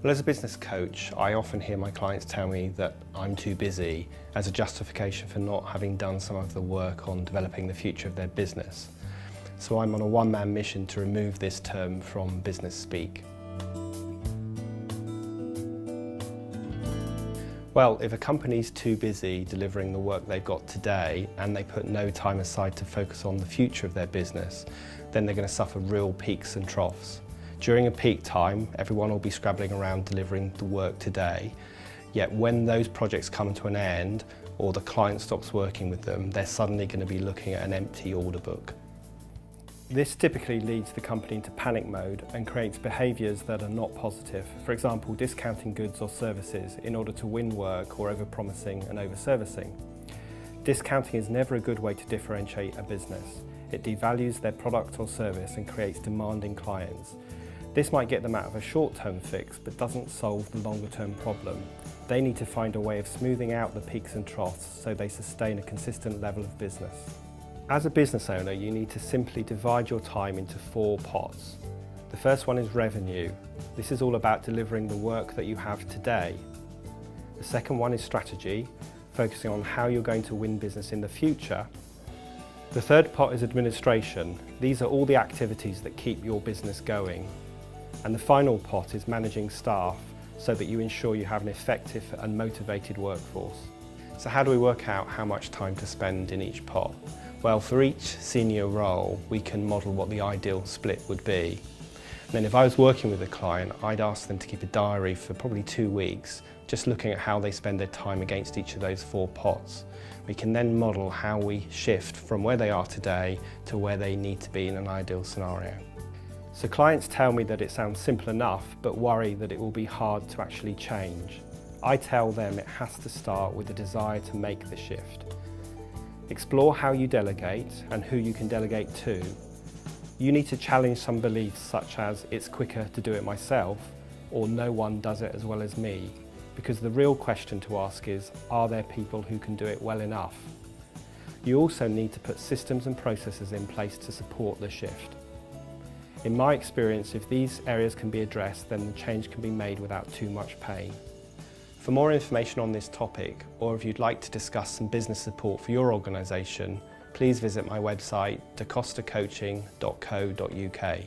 Well, as a business coach, I often hear my clients tell me that I'm too busy as a justification for not having done some of the work on developing the future of their business. So I'm on a one-man mission to remove this term from business speak. Well, if a company's too busy delivering the work they've got today and they put no time aside to focus on the future of their business, then they're going to suffer real peaks and troughs. During a peak time, everyone will be scrabbling around delivering the work today, yet when those projects come to an end or the client stops working with them, they're suddenly going to be looking at an empty order book. This typically leads the company into panic mode and creates behaviours that are not positive. For example, discounting goods or services in order to win work or over-promising and over-servicing. Discounting is never a good way to differentiate a business. It devalues their product or service and creates demanding clients. This might get them out of a short-term fix but doesn't solve the longer-term problem. They need to find a way of smoothing out the peaks and troughs so they sustain a consistent level of business. As a business owner, you need to simply divide your time into 4 pots. The first one is revenue. This is all about delivering the work that you have today. The second one is strategy, focusing on how you're going to win business in the future. The third pot is administration. These are all the activities that keep your business going. And the final pot is managing staff so that you ensure you have an effective and motivated workforce. So how do we work out how much time to spend in each pot? Well, for each senior role, we can model what the ideal split would be. And then if I was working with a client, I'd ask them to keep a diary for probably 2 weeks, just looking at how they spend their time against each of those 4 pots. We can then model how we shift from where they are today to where they need to be in an ideal scenario. So clients tell me that it sounds simple enough, but worry that it will be hard to actually change. I tell them it has to start with the desire to make the shift. Explore how you delegate and who you can delegate to. You need to challenge some beliefs such as it's quicker to do it myself or no one does it as well as me, because the real question to ask is, are there people who can do it well enough? You also need to put systems and processes in place to support the shift. In my experience, if these areas can be addressed, then the change can be made without too much pain. For more information on this topic, or if you'd like to discuss some business support for your organisation, please visit my website dacostacoaching.co.uk.